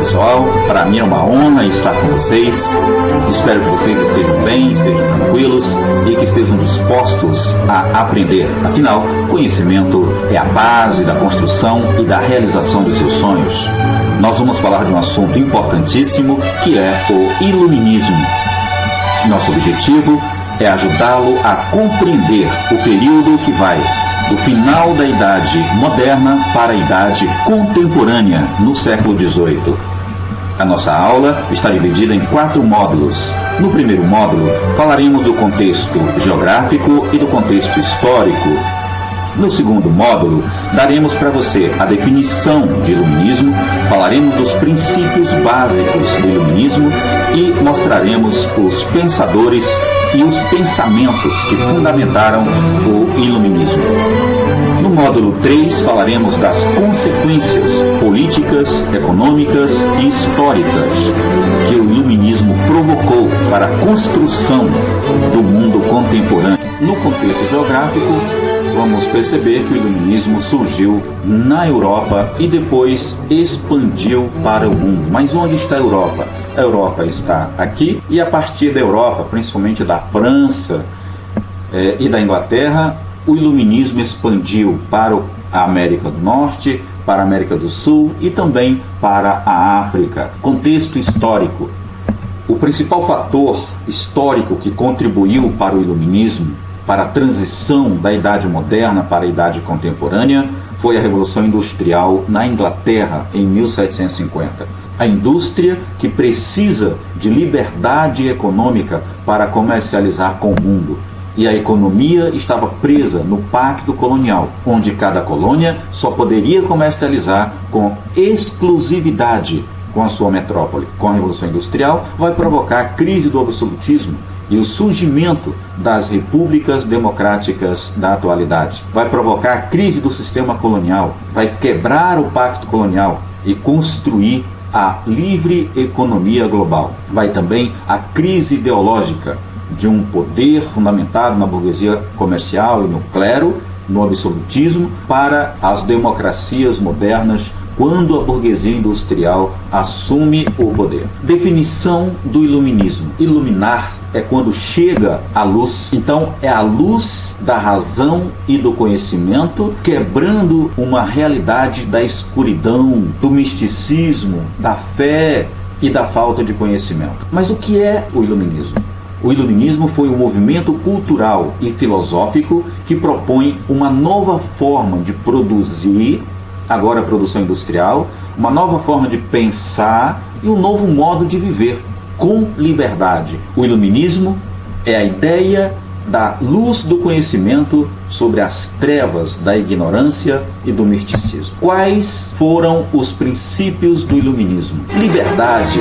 pessoal, para mim é uma honra estar com vocês. Espero que vocês estejam bem, estejam tranquilos e que estejam dispostos a aprender. Afinal, conhecimento é a base da construção e da realização dos seus sonhos. Nós vamos falar de um assunto importantíssimo que é o iluminismo. Nosso objetivo é ajudá-lo a compreender o período que vai do final da Idade Moderna para a Idade Contemporânea, no século XVIII. A nossa aula está dividida em 4 módulos. No primeiro módulo, falaremos do contexto geográfico e do contexto histórico. No segundo módulo, daremos para você a definição de iluminismo, falaremos dos princípios básicos do iluminismo e mostraremos os pensadores e os pensamentos que fundamentaram o iluminismo. No módulo 3, falaremos das consequências políticas, econômicas e históricas que o iluminismo provocou para a construção do mundo contemporâneo. No contexto geográfico, vamos perceber que o iluminismo surgiu na Europa e depois expandiu para o mundo. Mas onde está a Europa? A Europa está aqui e a partir da Europa, principalmente da França e da Inglaterra, o iluminismo expandiu para a América do Norte, para a América do Sul e também para a África. Contexto histórico. O principal fator histórico que contribuiu para o iluminismo, para a transição da Idade Moderna para a Idade Contemporânea, foi a Revolução Industrial na Inglaterra, em 1750. A indústria que precisa de liberdade econômica para comercializar com o mundo. E a economia estava presa no pacto colonial, onde cada colônia só poderia comercializar com exclusividade com a sua metrópole. Com a Revolução Industrial, vai provocar a crise do absolutismo e o surgimento das repúblicas democráticas da atualidade. Vai provocar a crise do sistema colonial, vai quebrar o pacto colonial e construir a livre economia global. Vai também a crise ideológica de um poder fundamentado na burguesia comercial e no clero, no absolutismo, para as democracias modernas, quando a burguesia industrial assume o poder. Definição do iluminismo. Iluminar é quando chega a luz. Então é a luz da razão e do conhecimento, quebrando uma realidade da escuridão, do misticismo, da fé e da falta de conhecimento. Mas o que é o iluminismo? O iluminismo foi um movimento cultural e filosófico que propõe uma nova forma de produzir, agora a produção industrial, uma nova forma de pensar e um novo modo de viver com liberdade. O iluminismo é a ideia da luz do conhecimento sobre as trevas da ignorância e do misticismo. Quais foram os princípios do iluminismo? Liberdade.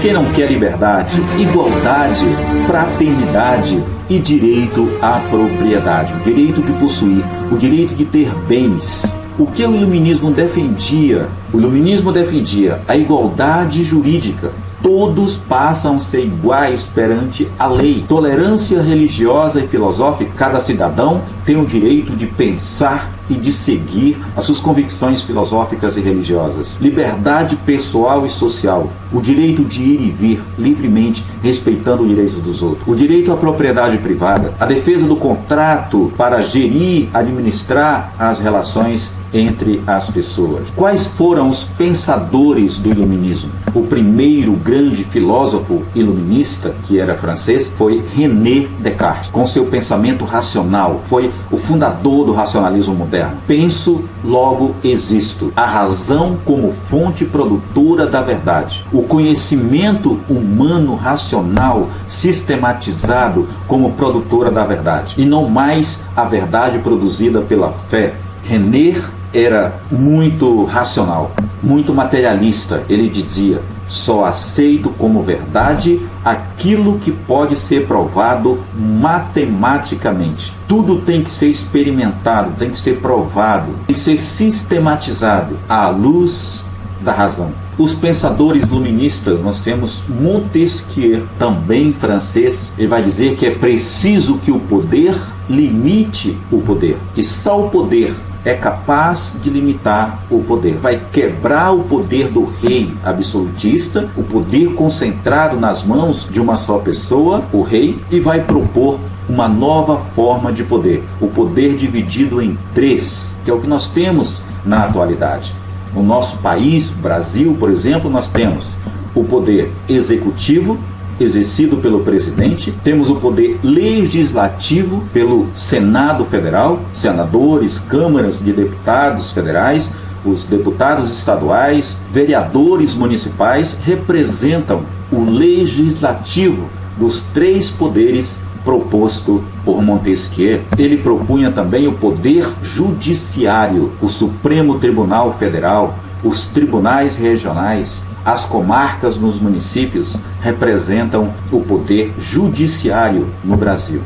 Quem não quer liberdade? Igualdade, fraternidade e direito à propriedade. O direito de possuir, o direito de ter bens. O que o iluminismo defendia? O iluminismo defendia a igualdade jurídica. Todos passam a ser iguais perante a lei. Tolerância religiosa e filosófica. Cada cidadão tem o direito de pensar e de seguir as suas convicções filosóficas e religiosas. Liberdade pessoal e social. O direito de ir e vir livremente, respeitando os direitos dos outros. O direito à propriedade privada. A defesa do contrato para gerir, administrar as relações entre as pessoas. Quais foram os pensadores do iluminismo? O primeiro grande filósofo iluminista, que era francês, foi René Descartes, com seu pensamento racional. Foi o fundador do racionalismo moderno. Penso, logo existo. A razão como fonte produtora da verdade. O conhecimento humano racional sistematizado como produtora da verdade. E não mais a verdade produzida pela fé. René era muito racional, muito materialista. Ele dizia: só aceito como verdade aquilo que pode ser provado matematicamente. Tudo tem que ser experimentado, tem que ser provado, tem que ser sistematizado à luz da razão. Os pensadores iluministas, nós temos Montesquieu, também francês. Ele vai dizer que é preciso que o poder limite o poder, que só o poder é capaz de limitar o poder. Vai quebrar o poder do rei absolutista, o poder concentrado nas mãos de uma só pessoa, o rei, e vai propor uma nova forma de poder, o poder dividido em três, que é o que nós temos na atualidade. No nosso país, Brasil, por exemplo, nós temos o poder executivo, exercido pelo presidente, temos o poder legislativo pelo Senado Federal, senadores, câmaras de deputados federais, os deputados estaduais, vereadores municipais representam o legislativo dos três poderes proposto por Montesquieu. Ele propunha também o poder judiciário, o Supremo Tribunal Federal, os tribunais regionais, as comarcas nos municípios representam o poder judiciário no Brasil.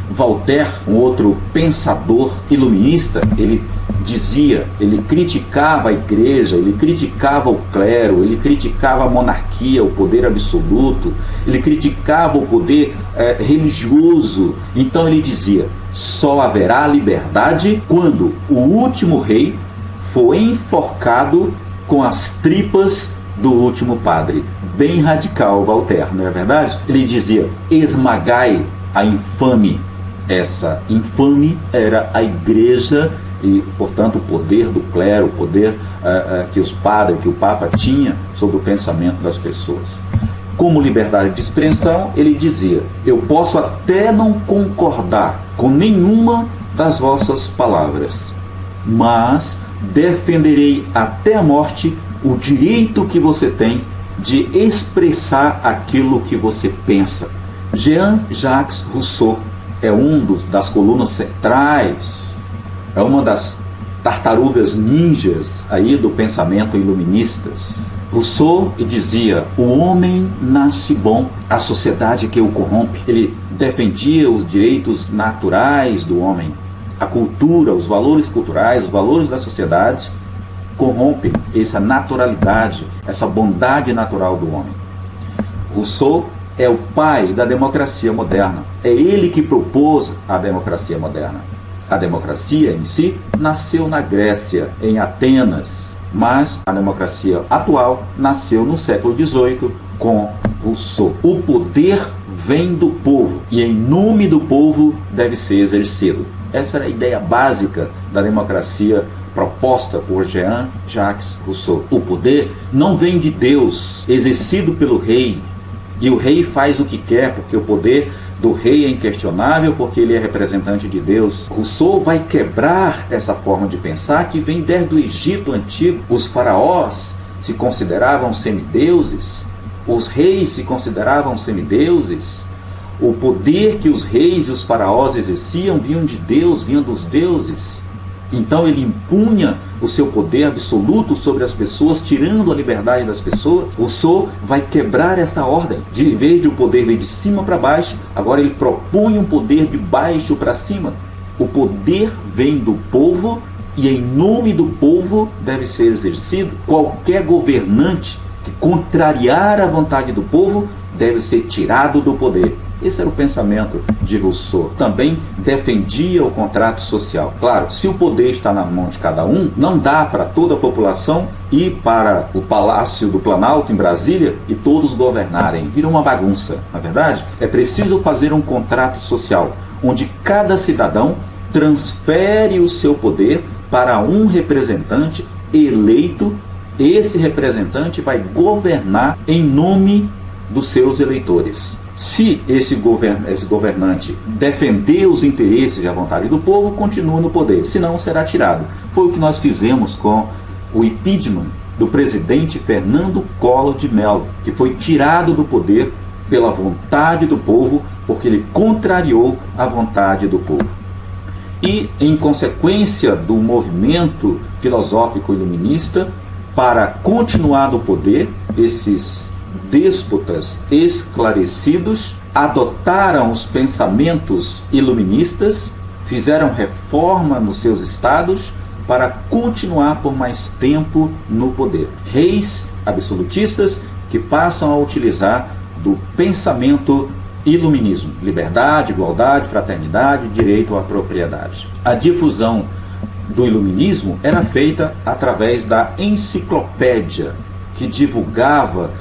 Voltaire, um outro pensador iluminista, ele dizia, ele criticava a igreja, ele criticava o clero, ele criticava a monarquia, o poder absoluto, ele criticava o poder religioso. Então ele dizia, só haverá liberdade quando o último rei for enforcado com as tripas do último padre. Bem radical, Voltaire, não é verdade? Ele dizia, esmagai a infame. Essa infame era a igreja e, portanto, o poder do clero, o poder que os padres, que o Papa tinha sobre o pensamento das pessoas. Como liberdade de expressão, ele dizia, eu posso até não concordar com nenhuma das vossas palavras, mas defenderei até a morte o direito que você tem de expressar aquilo que você pensa. Jean-Jacques Rousseau é das colunas centrais, é uma das tartarugas ninjas aí do pensamento iluministas. Rousseau dizia, o homem nasce bom, a sociedade que o corrompe. Ele defendia os direitos naturais do homem, a cultura, os valores culturais, os valores da sociedade corrompem essa naturalidade, essa bondade natural do homem. Rousseau é o pai da democracia moderna. É ele que propôs a democracia moderna. A democracia em si nasceu na Grécia, em Atenas, mas a democracia atual nasceu no século XVIII com Rousseau. O poder vem do povo e em nome do povo deve ser exercido. Essa era a ideia básica da democracia proposta por Jean-Jacques Rousseau. O poder não vem de Deus, exercido pelo rei, e o rei faz o que quer, porque o poder do rei é inquestionável, porque ele é representante de Deus. Rousseau vai quebrar essa forma de pensar que vem desde o Egito antigo. Os faraós se consideravam semideuses, os reis se consideravam semideuses. O poder que os reis e os faraós exerciam vinham de Deus, vinham dos deuses. Então ele impunha o seu poder absoluto sobre as pessoas, tirando a liberdade das pessoas. Rousseau vai quebrar essa ordem. De vez de o poder vir de cima para baixo, agora ele propõe um poder de baixo para cima. O poder vem do povo e em nome do povo deve ser exercido. Qualquer governante que contrariar a vontade do povo deve ser tirado do poder. Esse era o pensamento de Rousseau. Também defendia o contrato social. Claro, se o poder está na mão de cada um, não dá para toda a população ir para o Palácio do Planalto em Brasília e todos governarem. Vira uma bagunça, na verdade. É preciso fazer um contrato social, onde cada cidadão transfere o seu poder para um representante eleito. Esse representante vai governar em nome dos seus eleitores. Se esse governante defender os interesses e a vontade do povo, continua no poder, senão será tirado. Foi o que nós fizemos com o impeachment do presidente Fernando Collor de Mello, que foi tirado do poder pela vontade do povo, porque ele contrariou a vontade do povo. E, em consequência do movimento filosófico iluminista, para continuar no poder, esses déspotas esclarecidos adotaram os pensamentos iluministas, fizeram reforma nos seus estados para continuar por mais tempo no poder. Reis absolutistas que passam a utilizar do pensamento iluminismo, liberdade, igualdade, fraternidade, direito à propriedade. A difusão do iluminismo era feita através da enciclopédia, que divulgava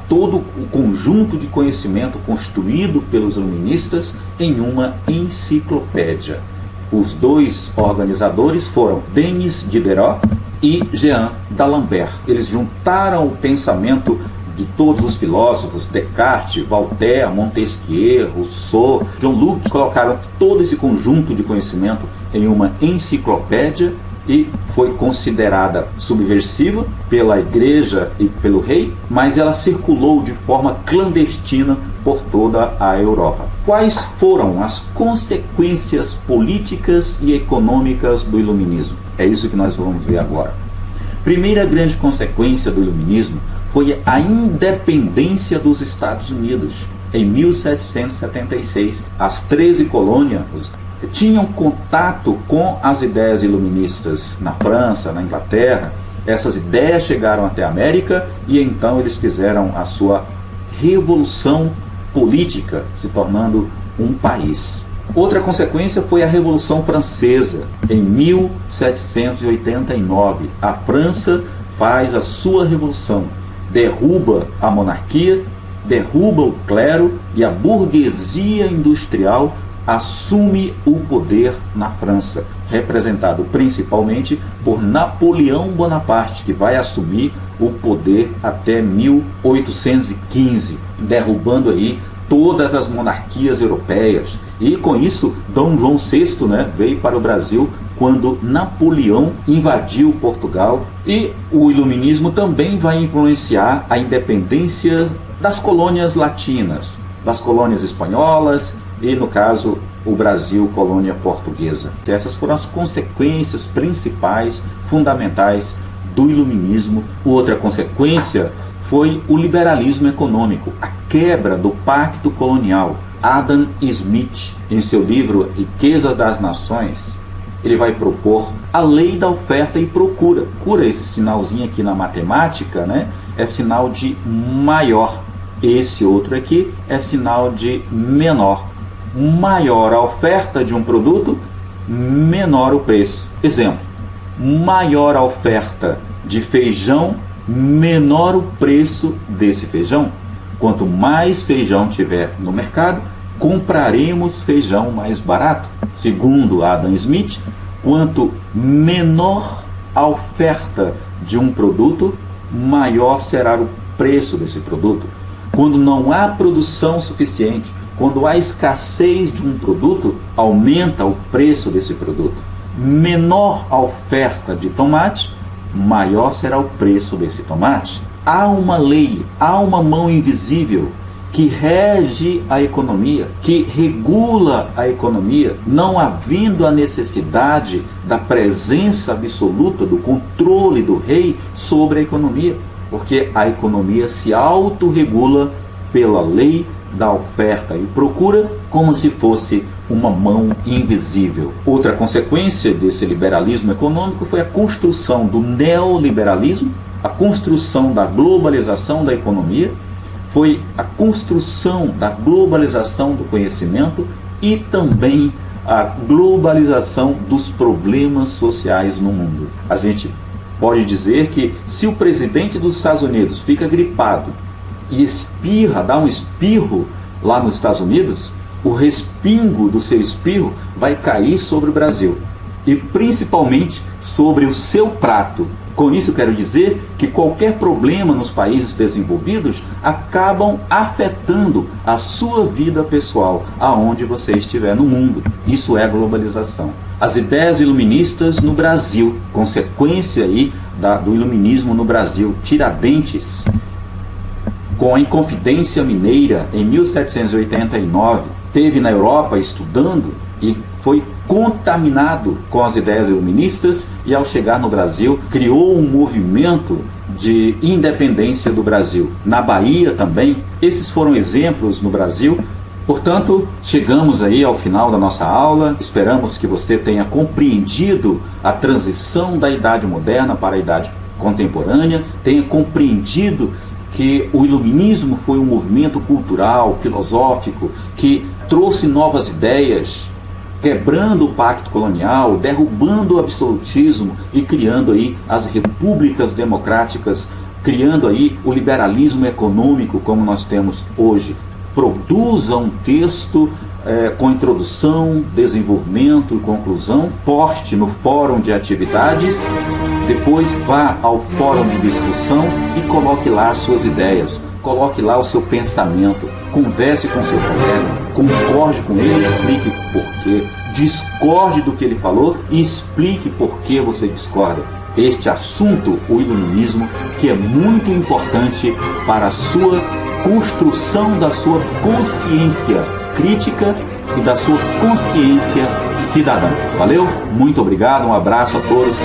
todo o conjunto de conhecimento construído pelos iluministas em uma enciclopédia. Os dois organizadores foram Denis Diderot e Jean d'Alembert. Eles juntaram o pensamento de todos os filósofos, Descartes, Voltaire, Montesquieu, Rousseau, John Locke, colocaram todo esse conjunto de conhecimento em uma enciclopédia e foi considerada subversiva pela igreja e pelo rei, mas ela circulou de forma clandestina por toda a Europa. Quais foram as consequências políticas e econômicas do iluminismo? É isso que nós vamos ver agora. Primeira grande consequência do iluminismo foi a independência dos Estados Unidos. Em 1776, as 13 colônias tinham contato com as ideias iluministas na França, na Inglaterra. Essas ideias chegaram até a América e então eles fizeram a sua revolução política, se tornando um país. Outra consequência foi a Revolução Francesa. Em 1789, a França faz a sua revolução, derruba a monarquia, derruba o clero e a burguesia industrial assume o poder na França, representado principalmente por Napoleão Bonaparte, que vai assumir o poder até 1815, derrubando aí todas as monarquias europeias. E com isso, Dom João VI, veio para o Brasil quando Napoleão invadiu Portugal. E o iluminismo também vai influenciar a independência das colônias latinas, das colônias espanholas e, no caso, o Brasil, colônia portuguesa. Essas foram as consequências principais, fundamentais do iluminismo. Outra consequência foi o liberalismo econômico, a quebra do pacto colonial. Adam Smith, em seu livro Riquezas das Nações, ele vai propor a lei da oferta e procura. Procura, esse sinalzinho aqui na matemática, é sinal de maior. Esse outro aqui é sinal de menor. Maior a oferta de um produto, menor o preço. Exemplo, maior a oferta de feijão, menor o preço desse feijão. Quanto mais feijão tiver no mercado, compraremos feijão mais barato. Segundo Adam Smith, quanto menor a oferta de um produto, maior será o preço desse produto. Quando não há produção suficiente, quando há escassez de um produto, aumenta o preço desse produto. Menor a oferta de tomate, maior será o preço desse tomate. Há uma lei, há uma mão invisível que rege a economia, que regula a economia, não havendo a necessidade da presença absoluta, do controle do rei sobre a economia, porque a economia se autorregula pela lei da oferta e procura, como se fosse uma mão invisível. Outra consequência desse liberalismo econômico foi a construção do neoliberalismo, a construção da globalização da economia, foi a construção da globalização do conhecimento e também a globalização dos problemas sociais no mundo. A gente pode dizer que se o presidente dos Estados Unidos fica gripado e espirra, dá um espirro lá nos Estados Unidos, o respingo do seu espirro vai cair sobre o Brasil e principalmente sobre o seu prato. Com isso eu quero dizer que qualquer problema nos países desenvolvidos acabam afetando a sua vida pessoal, aonde você estiver no mundo. Isso é globalização. As ideias iluministas no Brasil, consequência aí do iluminismo no Brasil. Tiradentes, com a Inconfidência Mineira, em 1789, esteve na Europa estudando e foi contaminado com as ideias iluministas e, ao chegar no Brasil, criou um movimento de independência do Brasil. Na Bahia também, esses foram exemplos no Brasil. Portanto, chegamos aí ao final da nossa aula. Esperamos que você tenha compreendido a transição da Idade Moderna para a Idade Contemporânea, tenha compreendido que o iluminismo foi um movimento cultural, filosófico, que trouxe novas ideias, quebrando o pacto colonial, derrubando o absolutismo e criando aí as repúblicas democráticas, criando aí o liberalismo econômico como nós temos hoje. Produza um texto com introdução, desenvolvimento e conclusão, poste no fórum de atividades, depois vá ao fórum de discussão e coloque lá as suas ideias, coloque lá o seu pensamento, converse com seu colega, concorde com ele, explique por quê, discorde do que ele falou e explique por que você discorda. Este assunto, o iluminismo, que é muito importante para a sua construção da sua consciência crítica e da sua consciência cidadã. Valeu? Muito obrigado, um abraço a todos.